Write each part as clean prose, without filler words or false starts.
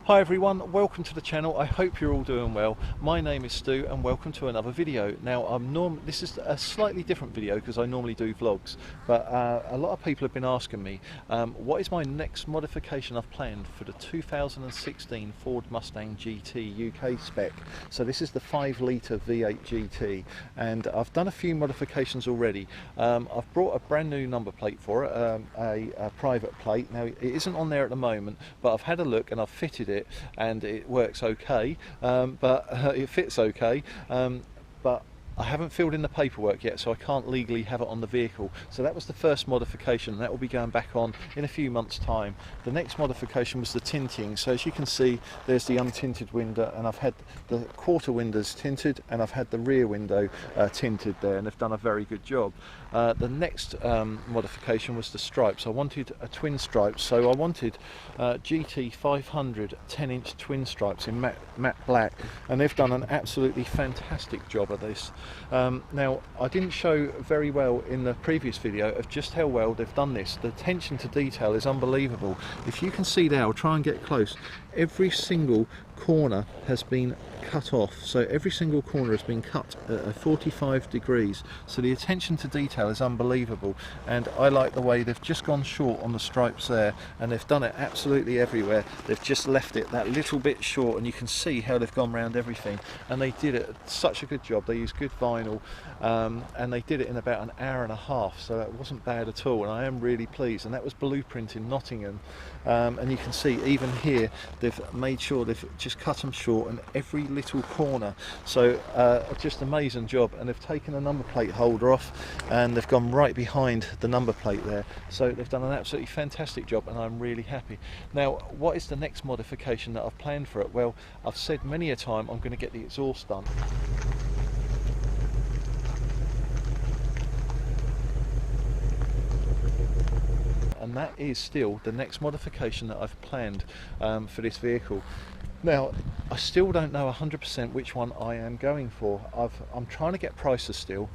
Hi everyone, welcome to the channel. I hope you're all doing well. My name is Stu and welcome to another video. Now this is a slightly different video because I normally do vlogs, but a lot of people have been asking me what is my next modification I've planned for the 2016 Ford Mustang GT UK spec. So this is the 5-litre V8 GT and I've done a few modifications already. I've brought a brand new number plate for it, a private plate. Now it isn't on there at the moment, but I've had a look and I've fitted it and it works okay, but it fits okay, but I haven't filled in the paperwork yet, so I can't legally have it on the vehicle. So that was the first modification, and that will be going back on in a few months' time. The next modification was the tinting. So as you can see, there's the untinted window, and I've had the quarter windows tinted, and I've had the rear window tinted there, and they've done a very good job. The next modification was the stripes. I wanted a twin stripes, so I wanted GT 500 10-inch twin stripes in matte black, and they've done an absolutely fantastic job of this. Now I didn't show very well in the previous video of just how well they've done this. The attention to detail is unbelievable. If you can see there, I'll try and get close. Every single corner has been cut off, so every single corner has been cut at 45 degrees, so the attention to detail is unbelievable, and I like the way they've just gone short on the stripes there, and they've done it absolutely everywhere. They've just left it that little bit short, and you can see how they've gone around everything, and they did it such a good job. They used good vinyl, and they did it in about an hour and a half, so it wasn't bad at all, and I am really pleased. And that was Blueprint in Nottingham, and you can see even here they've made sure they've just cut them short in every little corner, so just amazing job. And they've taken a number plate holder off and they've gone right behind the number plate there, so they've done an absolutely fantastic job, and I'm really happy. Now what is the next modification that I've planned for it? Well, I've said many a time I'm going to get the exhaust done. And that is still the next modification that I've planned for this vehicle. Now I still don't know 100% which one I am going for. I'm trying to get prices still.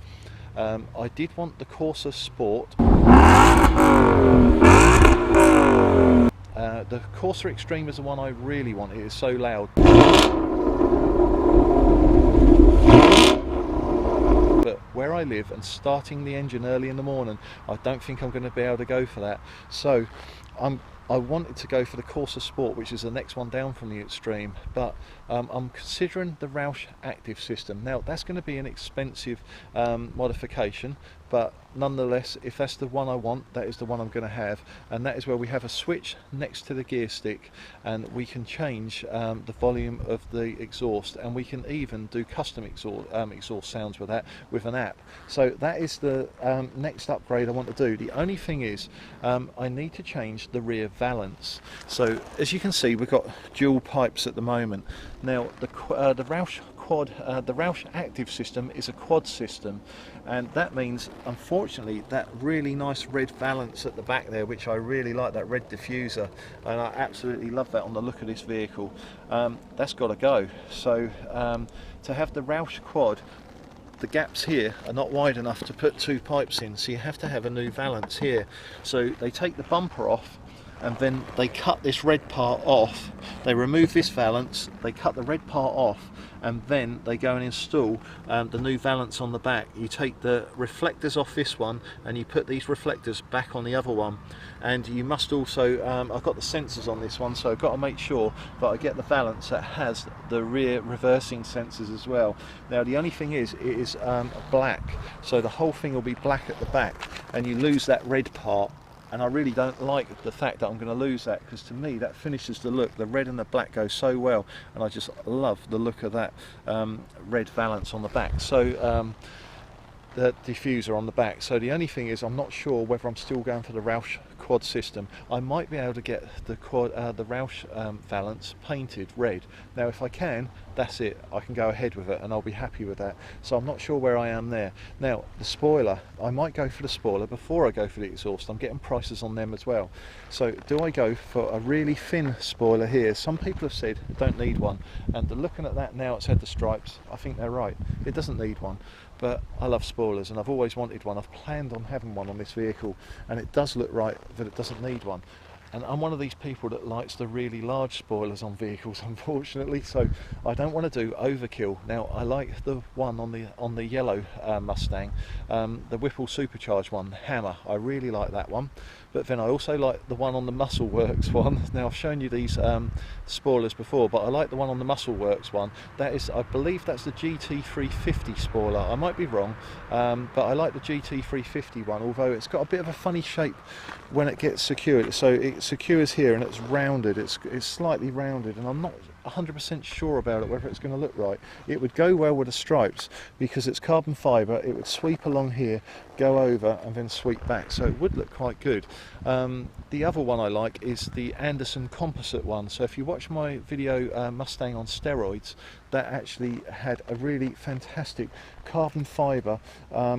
I did want the Corsa Sport. The Corsa Extreme is the one I really want. It is so loud. But where I live and starting the engine early in the morning, I don't think I'm going to be able to go for that. So I wanted to go for the Corsa Sport, which is the next one down from the Extreme, but I'm considering the Roush Active system. Now that's going to be an expensive modification, but nonetheless, if that's the one I want, that is the one I'm going to have, and that is where we have a switch next to the gear stick, and we can change the volume of the exhaust, and we can even do custom exhaust sounds with that with an app. So that is the next upgrade I want to do. The only thing is I need to change the rear valance. So as you can see, we've got dual pipes at the moment. Now the Roush the Roush Active system is a quad system, and that means unfortunately that really nice red valance at the back there, which I really like, that red diffuser, and I absolutely love that on the look of this vehicle, that's got to go. So to have the Roush quad, the gaps here are not wide enough to put two pipes in, so you have to have a new valance here. So they take the bumper off, and then they cut this red part off. They remove this valance, they cut the red part off, and then they go and install the new valance on the back. You take the reflectors off this one and you put these reflectors back on the other one, and you must also I've got the sensors on this one, so I've got to make sure that I get the valance that has the rear reversing sensors as well. Now the only thing is, it is black, so the whole thing will be black at the back, and you lose that red part. And I really don't like the fact that I'm going to lose that, because to me that finishes the look. The red and the black go so well, and I just love the look of that red valance on the back. So the diffuser on the back. So the only thing is, I'm not sure whether I'm still going for the Roush quad system. I might be able to get the Roush valance painted red. Now if I can, that's it, I can go ahead with it and I'll be happy with that. So I'm not sure where I am there. Now the spoiler, I might go for the spoiler before I go for the exhaust. I'm getting prices on them as well. So do I go for a really thin spoiler here? Some people have said I don't need one, and looking at that now, it's had the stripes, I think they're right, it doesn't need one. But I love spoilers and I've always wanted one. I've planned on having one on this vehicle, and it does look right that it doesn't need one. and I'm one of these people that likes the really large spoilers on vehicles, unfortunately, so I don't want to do overkill. Now, I like the one on the yellow Mustang, the Whipple supercharged one, Hammer. I really like that one. But then I also like the one on the Muscle Works one. Now, I've shown you these spoilers before, but I like the one on the Muscle Works one. That is, I believe that's the GT350 spoiler. I might be wrong, but I like the GT350 one, although it's got a bit of a funny shape when it gets secured. So it secures here and it's rounded, it's slightly rounded, and I'm not 100% sure about it, whether it's going to look right. It would go well with the stripes because it's carbon fibre. It would sweep along here, go over and then sweep back, so it would look quite good. The other one I like is the Anderson composite one. So if you watch my video Mustang on steroids, that actually had a really fantastic carbon fibre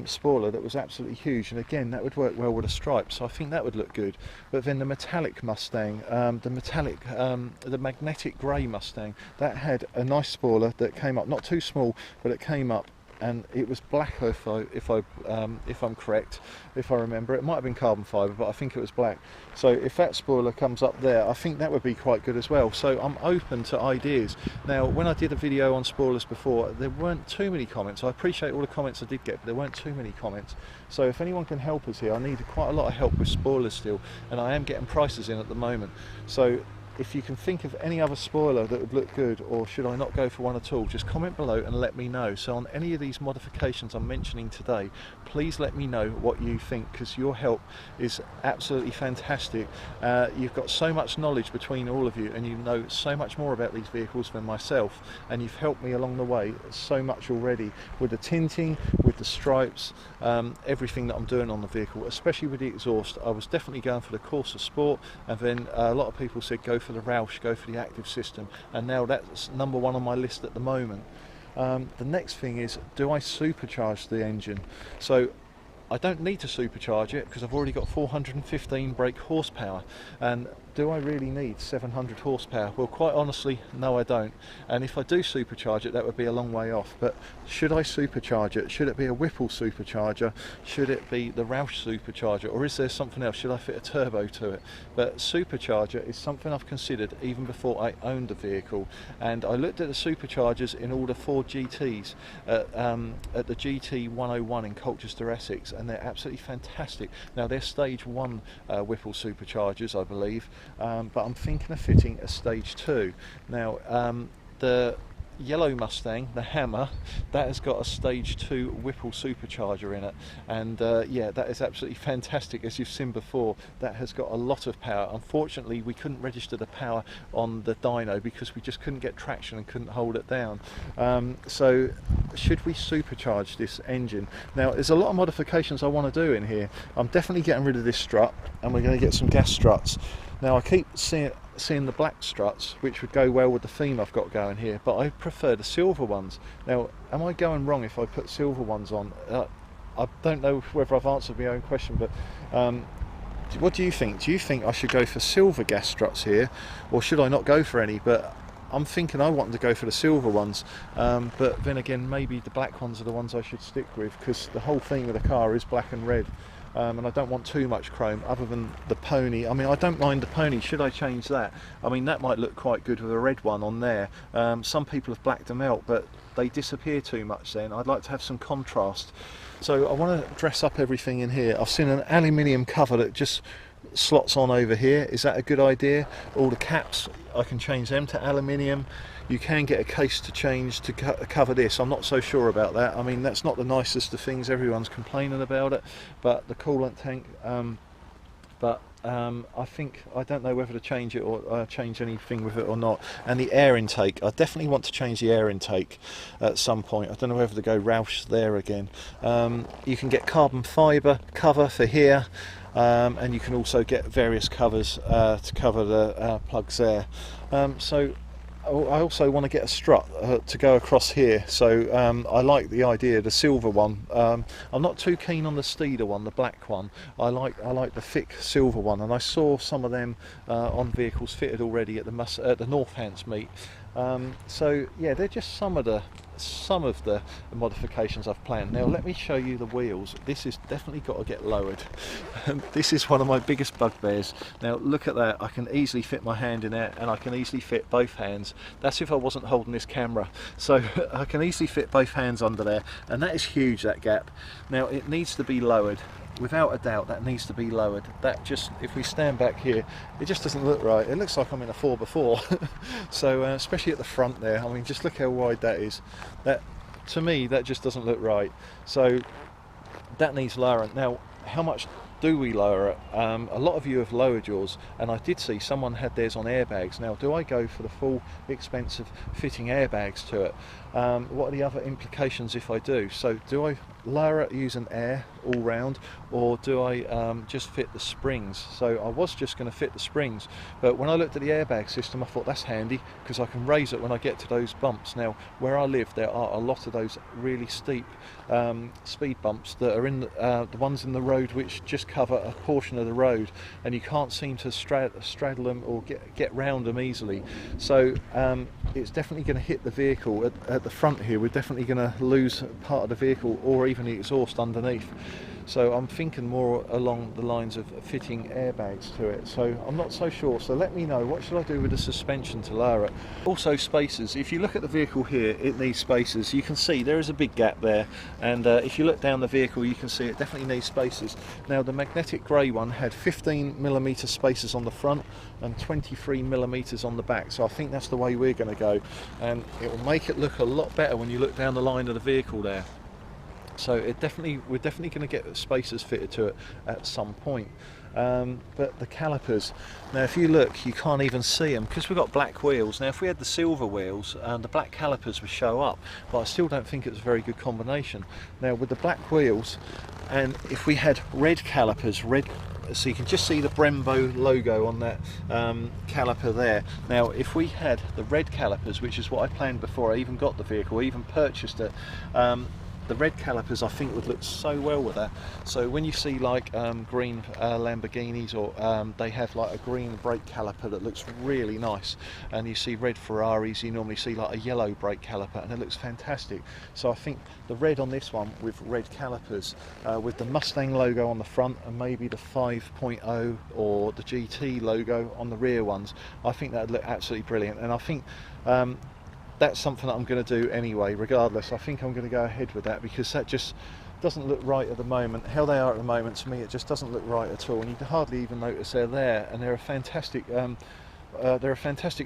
spoiler that was absolutely huge, and again that would work well with a stripe, so I think that would look good. But then the metallic Mustang, the magnetic grey Mustang, that had a nice spoiler that came up, not too small, but it came up and it was black, if I'm correct, if I remember. It might have been carbon fibre, but I think it was black. So if that spoiler comes up there, I think that would be quite good as well. So I'm open to ideas. Now, when I did a video on spoilers before, there weren't too many comments. I appreciate all the comments I did get, but there weren't too many comments. So if anyone can help us here, I need quite a lot of help with spoilers still, and I am getting prices in at the moment. So if you can think of any other spoiler that would look good, or should I not go for one at all, just comment below and let me know. So on any of these modifications I'm mentioning today, please let me know what you think, because your help is absolutely fantastic. You've got so much knowledge between all of you, and you know so much more about these vehicles than myself, and you've helped me along the way so much already with the tinting, with the stripes, everything that I'm doing on the vehicle, especially with the exhaust. I was definitely going for the Corsa Sport, and then a lot of people said go for the Roush, go for the active system, and now that's number one on my list at the moment. The next thing is, do I supercharge the engine? So I don't need to supercharge it because I've already got 415 brake horsepower, and do I really need 700 horsepower? Well, quite honestly, no I don't. And if I do supercharge it, that would be a long way off. But should I supercharge it? Should it be a Whipple supercharger? Should it be the Roush supercharger? Or is there something else? Should I fit a turbo to it? But supercharger is something I've considered even before I owned the vehicle. And I looked at the superchargers in all the Ford GTs at the GT 101 in Colchester, Essex, and they're absolutely fantastic. Now, they're stage 1 Whipple superchargers, I believe. But I'm thinking of fitting a stage 2. Now, the yellow Mustang, the Hammer, that has got a stage 2 Whipple supercharger in it, and yeah, that is absolutely fantastic. As you've seen before, that has got a lot of power. Unfortunately, we couldn't register the power on the dyno because we just couldn't get traction and couldn't hold it down. So should we supercharge this engine? Now, there's a lot of modifications I want to do in here. I'm definitely getting rid of this strut, and we're going to get some gas struts. Now, I keep seeing the black struts, which would go well with the theme I've got going here, but I prefer the silver ones. Now, am I going wrong if I put silver ones on? I don't know whether I've answered my own question, but what do you think? Do you think I should go for silver gas struts here, or should I not go for any? But I'm thinking I want to go for the silver ones, but then again, maybe the black ones are the ones I should stick with, because the whole theme of the car is black and red. And I don't want too much chrome other than the pony. I mean, I don't mind the pony. Should I change that? I mean, that might look quite good with a red one on there. Some people have blacked them out, but they disappear too much then. I'd like to have some contrast. So I want to dress up everything in here. I've seen an aluminium cover that just slots on over here. Is that a good idea? All the caps, I can change them to aluminium. You can get a case to change to cover this. I'm not so sure about that. I mean, that's not the nicest of things. Everyone's complaining about it, but the coolant tank, I think, I don't know whether to change it or change anything with it or not. And the air intake, I definitely want to change the air intake at some point. I don't know whether to go Roush there again. You can get carbon fibre cover for here, and you can also get various covers to cover the plugs there. So I also want to get a strut to go across here, so I like the idea of the silver one. I'm not too keen on the Steeder one, the black one. I like the thick silver one, and I saw some of them on vehicles fitted already at the Northants meet. So yeah, they're just some of the modifications I've planned. Now let me show you the wheels. This is definitely got to get lowered. This is one of my biggest bugbears. Now look at that, I can easily fit my hand in there, and I can easily fit both hands. That's if I wasn't holding this camera. So I can easily fit both hands under there, and that is huge, that gap. Now it needs to be lowered. Without a doubt, that needs to be lowered. That just, if we stand back here, it just doesn't look right. It looks like I'm in a 4x4. So especially at the front there, I mean, just look how wide that is. That, to me, that just doesn't look right. So that needs lowering. Now, how much do we lower it? A lot of you have lowered yours, and I did see someone had theirs on airbags. Now, do I go for the full expense of fitting airbags to it? What are the other implications if I do? So do I lower it using air all round, or do I just fit the springs? So I was just going to fit the springs, but when I looked at the airbag system, I thought that's handy because I can raise it when I get to those bumps. Now where I live, there are a lot of those really steep speed bumps that are in the ones in the road which just cover a portion of the road, and you can't seem to straddle them or get round them easily. So it's definitely going to hit the vehicle at the front here. We're definitely going to lose part of the vehicle, or even the exhaust underneath. So I'm thinking more along the lines of fitting airbags to it. So I'm not so sure. So let me know, what should I do with the suspension to lower it? Also spacers. If you look at the vehicle here, it needs spacers. You can see there is a big gap there, and if you look down the vehicle, you can see it definitely needs spacers. Now the magnetic grey one had 15mm spacers on the front and 23mm on the back. So I think that's the way we're going to go, and it will make it look a lot better when you look down the line of the vehicle there. So we're definitely going to get spacers fitted to it at some point. But the calipers, now if you look, you can't even see them because we've got black wheels. Now if we had the silver wheels, the black calipers would show up, but I still don't think it's a very good combination. Now with the black wheels, and if we had red calipers, so you can just see the Brembo logo on that caliper there. Now if we had the red calipers, which is what I planned before I even got the vehicle, even purchased it, the red calipers I think would look so well with that. So when you see like green Lamborghinis, or they have like a green brake caliper that looks really nice, and you see red Ferraris, you normally see like a yellow brake caliper, and it looks fantastic. So I think the red on this one with red calipers, with the Mustang logo on the front and maybe the 5.0 or the GT logo on the rear ones, I think that would look absolutely brilliant. And I think that's something that I'm going to do anyway, regardless. I think I'm going to go ahead with that because that just doesn't look right at the moment. How they are at the moment, to me, it just doesn't look right at all, and you can hardly even notice they're there. And they're a fantastic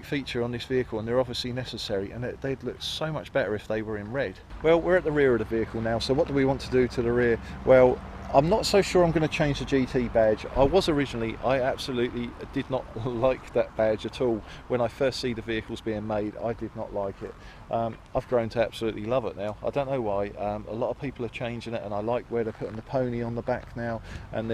feature on this vehicle, and they're obviously necessary, and they'd look so much better if they were in red. Well, we're at the rear of the vehicle now, so what do we want to do to the rear? Well, I'm not so sure I'm going to change the GT badge. I absolutely did not like that badge at all. When I first see the vehicles being made, I did not like it. I've grown to absolutely love it now. I don't know why. A lot of people are changing it, and I like where they're putting the pony on the back now, and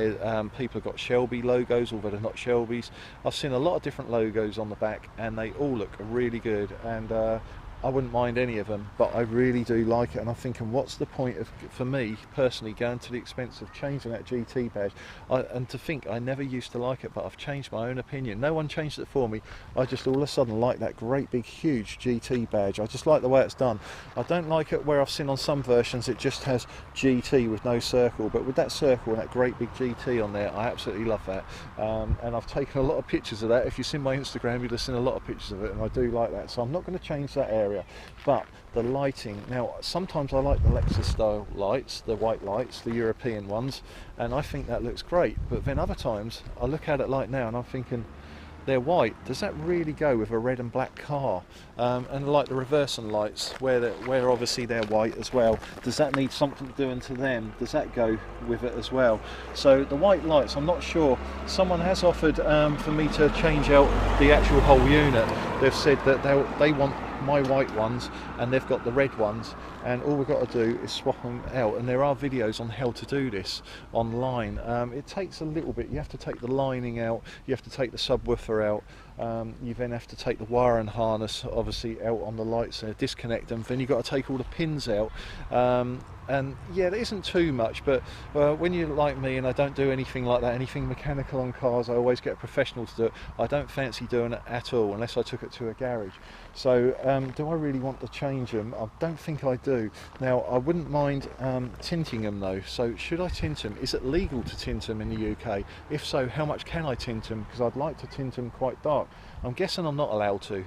people have got Shelby logos, although they're not Shelbys. I've seen a lot of different logos on the back, and they all look really good, and I wouldn't mind any of them, but I really do like it. And I'm thinking, what's the point of, for me personally, going to the expense of changing that GT badge? And to think I never used to like it, but I've changed my own opinion. No one changed it for me. I just all of a sudden like that great big huge GT badge. I just like the way it's done. I don't like it where I've seen on some versions it just has GT with no circle, but with that circle and that great big GT on there, I absolutely love that. And I've taken a lot of pictures of that. If you've seen my Instagram, you'll have seen a lot of pictures of it, and I do like that. So I'm not going to change that area. But the lighting, now sometimes I like the Lexus style lights, the white lights, the European ones, and I think that looks great. But then other times I look at it like now and I'm thinking, they're white, does that really go with a red and black car? And like the reversing lights, where obviously they're white as well, does that need something doing to them? Does that go with it as well? So the white lights, I'm not sure. Someone has offered for me to change out the actual whole unit. They've said that they want my white ones, and they've got the red ones, and all we've got to do is swap them out. And there are videos on how to do this online. It takes a little bit. You have to take the lining out, you have to take the subwoofer out, you then have to take the wiring harness obviously out on the lights and disconnect them. Then you've got to take all the pins out, and yeah, it isn't too much, but when you're like me and I don't do anything like that, anything mechanical on cars, I always get a professional to do it. I don't fancy doing it at all unless I took it to a garage. So do I really want to change them? I don't think I do. Now, I wouldn't mind tinting them though. So should I tint them? Is it legal to tint them in the UK? If so, how much can I tint them? Because I'd like to tint them quite dark. I'm guessing I'm not allowed to,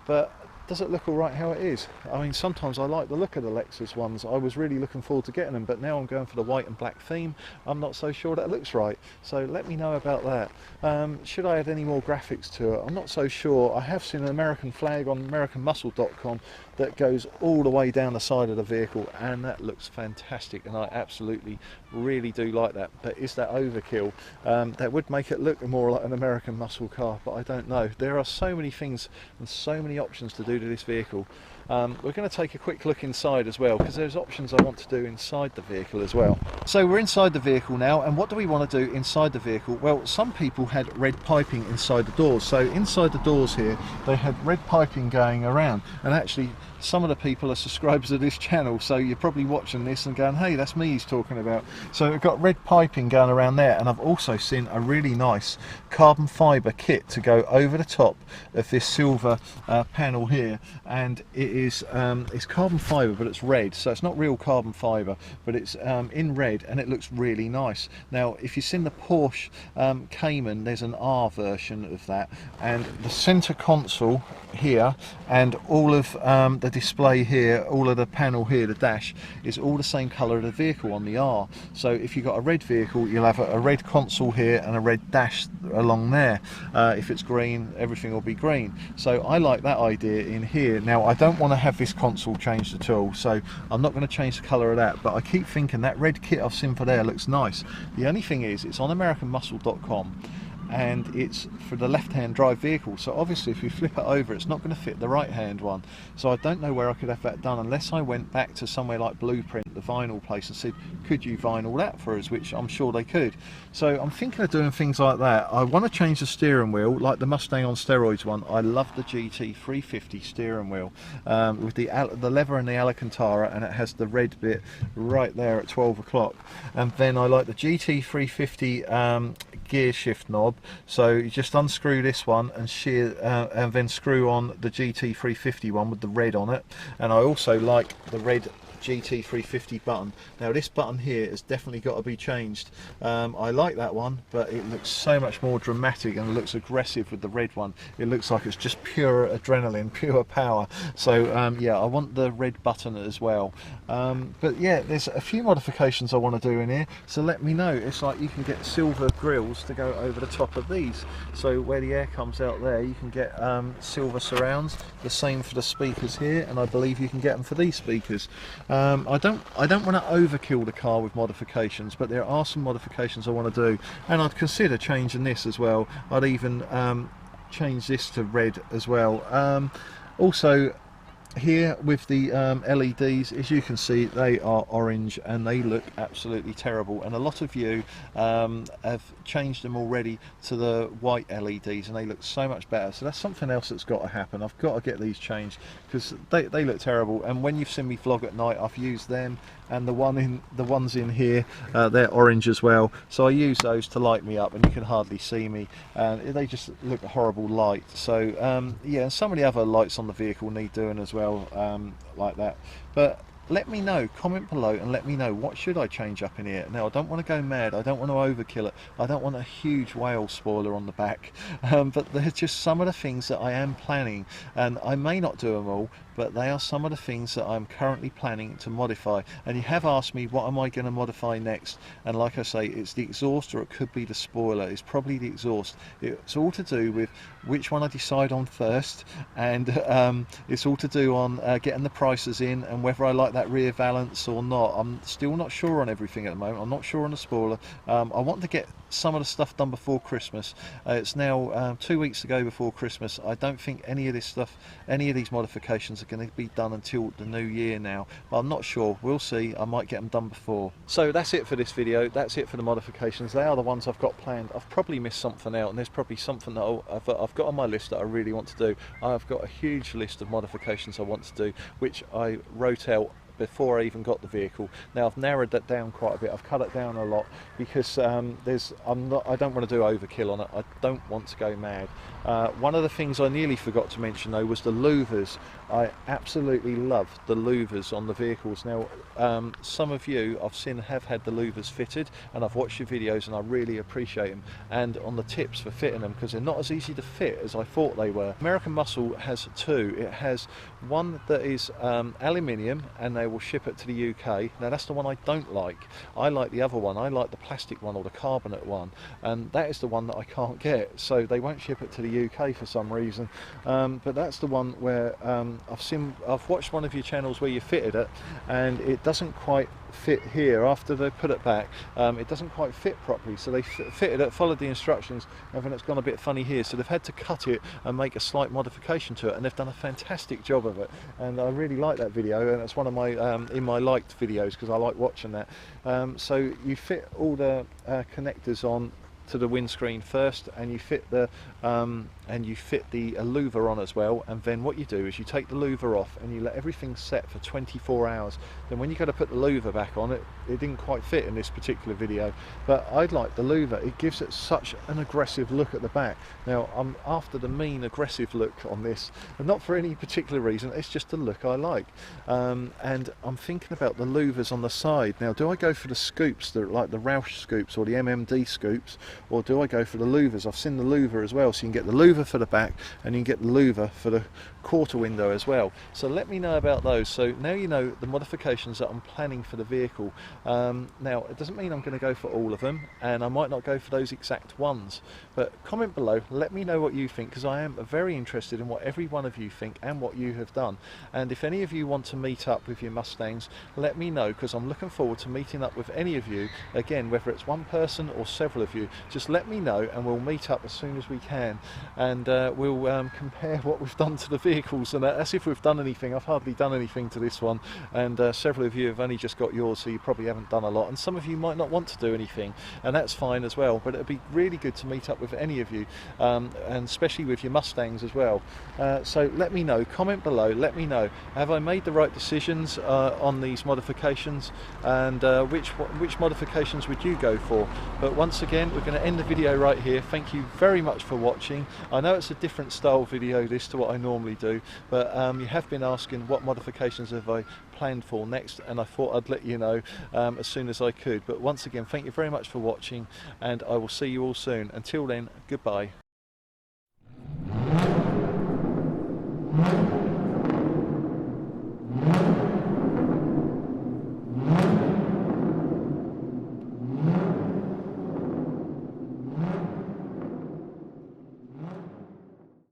but does it look all right how it is? I mean, sometimes I like the look of the Lexus ones. I was really looking forward to getting them, but now I'm going for the white and black theme. I'm not so sure that looks right. So let me know about that. Should I add any more graphics to it? I'm not so sure. I have seen an American flag on AmericanMuscle.com that goes all the way down the side of the vehicle, and that looks fantastic, and I absolutely really do like that. But is that overkill? That would make it look more like an American muscle car, but I don't know. There are so many things and so many options to do to this vehicle. We're going to take a quick look inside as well, because there's options I want to do inside the vehicle as well. So we're inside the vehicle now, and what do we want to do inside the vehicle? Well, some people had red piping inside the doors. So inside the doors here, they had red piping going around, and actually some of the people are subscribers of this channel, so you're probably watching this and going, hey, that's me he's talking about. So we've got red piping going around there, and I've also seen a really nice carbon fibre kit to go over the top of this silver panel here, and it is it's carbon fibre, but it's red, so it's not real carbon fibre, but it's in red, and it looks really nice. Now, if you've seen the Porsche Cayman, there's an R version of that, and the centre console here and all of the display here, all of the panel here, the dash, is all the same colour of the vehicle on the R. So if you've got a red vehicle, you'll have a red console here and a red dash along there. If it's green, everything will be green. So I like that idea in here. Now, I don't want to have this console changed at all, so I'm not going to change the colour of that, but I keep thinking that red kit I've seen for there looks nice. The only thing is, it's on AmericanMuscle.com, and it's for the left-hand drive vehicle, so obviously if you flip it over, it's not going to fit the right-hand one. So I don't know where I could have that done unless I went back to somewhere like Blueprint, the vinyl place, and said, could you vinyl that for us, which I'm sure they could. So I'm thinking of doing things like that. I want to change the steering wheel, like the Mustang on steroids one. I love the GT 350 steering wheel with the lever and the Alcantara, and it has the red bit right there at 12 o'clock. And then I like the GT 350 gear shift knob, so you just unscrew this one and shear and then screw on the GT 350 one with the red on it. And I also like the red GT 350 button. Now this button here has definitely got to be changed. I like that one, but it looks so much more dramatic and looks aggressive with the red one. It looks like it's just pure adrenaline, pure power. So yeah, I want the red button as well. But yeah, there's a few modifications I want to do in here, so let me know. It's like you can get silver grills to go over the top of these, so where the air comes out there, you can get silver surrounds. The same for the speakers here, and I believe you can get them for these speakers. I don't want to overkill the car with modifications, but there are some modifications I want to do, and I'd consider changing this as well. I'd even change this to red as well. Also here with the LEDs, as you can see, they are orange and they look absolutely terrible, and a lot of you have changed them already to the white LEDs and they look so much better. So that's something else that's got to happen. I've got to get these changed because they look terrible, and when you've seen me vlog at night, I've used them, and the ones in here, they're orange as well, so I use those to light me up and you can hardly see me, and they just look a horrible light. So yeah, and some of the other lights on the vehicle need doing as well, like that. But let me know, comment below and let me know, what should I change up in here. Now, I don't want to go mad, I don't want to overkill it, I don't want a huge whale spoiler on the back, but there's just some of the things that I am planning, and I may not do them all, but they are some of the things that I'm currently planning to modify. And you have asked me, what am I going to modify next? And like I say, it's the exhaust, or it could be the spoiler. It's probably the exhaust. It's all to do with which one I decide on first, and it's all to do on getting the prices in and whether I like that rear valance or not. I'm still not sure on everything at the moment. I'm not sure on the spoiler. I want to get some of the stuff done before Christmas. It's now 2 weeks to go before Christmas. I don't think any of this stuff, any of these modifications are going to be done until the new year now, but I'm not sure. We'll see. I might get them done before. So that's it for this video. That's it for the modifications. They are the ones I've got planned. I've probably missed something out, and there's probably something that I've got on my list that I really want to do. I've got a huge list of modifications I want to do, which I wrote out before I even got the vehicle. Now I've narrowed that down quite a bit. I've cut it down a lot because I don't want to do overkill on it. I don't want to go mad. One of the things I nearly forgot to mention though was the louvers. I absolutely love the louvers on the vehicles. Now some of you I've seen have had the louvers fitted, and I've watched your videos and I really appreciate them, and on the tips for fitting them, because they're not as easy to fit as I thought they were. American Muscle has two. It has one that is aluminium, and they will ship it to the UK. Now that's the one I don't like. I like the other one. I like the plastic one or the carbonate one, and that is the one that I can't get, so they won't ship it to the UK for some reason. But that's the one where I've watched one of your channels where you fitted it, and it doesn't quite fit here. After they put it back, it doesn't quite fit properly, so they fitted it, followed the instructions, and then it's gone a bit funny here, so they've had to cut it and make a slight modification to it, and they've done a fantastic job of it, and I really like that video, and it's one of my in my liked videos because I like watching that. So you fit all the connectors on to the windscreen first, and you fit the louver on as well, and then what you do is you take the louver off and you let everything set for 24 hours. Then when you go to put the louver back on, it didn't quite fit in this particular video, but I like the louver. It gives it such an aggressive look at the back. Now I'm after the mean aggressive look on this, and not for any particular reason, it's just the look I like. And I'm thinking about the louvers on the side. Now do I go for the scoops, like the Roush scoops or the MMD scoops, or do I go for the louvers? I've seen the louver as well, so you can get the louver for the back and you can get the louver for the quarter window as well. So let me know about those. So now you know the modifications that I'm planning for the vehicle. Now it doesn't mean I'm going to go for all of them, and I might not go for those exact ones, but comment below, let me know what you think, because I am very interested in what every one of you think and what you have done. And if any of you want to meet up with your Mustangs, let me know, because I'm looking forward to meeting up with any of you. Again, whether it's one person or several of you, just let me know and we'll meet up as soon as we can, and we'll compare what we've done to the vehicles. And as if we've done anything, I've hardly done anything to this one, and several of you have only just got yours, so you probably haven't done a lot, and some of you might not want to do anything, and that's fine as well. But it'd be really good to meet up with any of you, and especially with your Mustangs as well. So let me know, comment below, let me know, have I made the right decisions on these modifications, and which modifications would you go for? But once again, we're going to end the video right here. Thank you very much for watching. I know it's a different style video this to what I normally do, but you have been asking what modifications have I planned for next, and I thought I'd let you know as soon as I could. But once again, thank you very much for watching, and I will see you all soon. Until then, goodbye.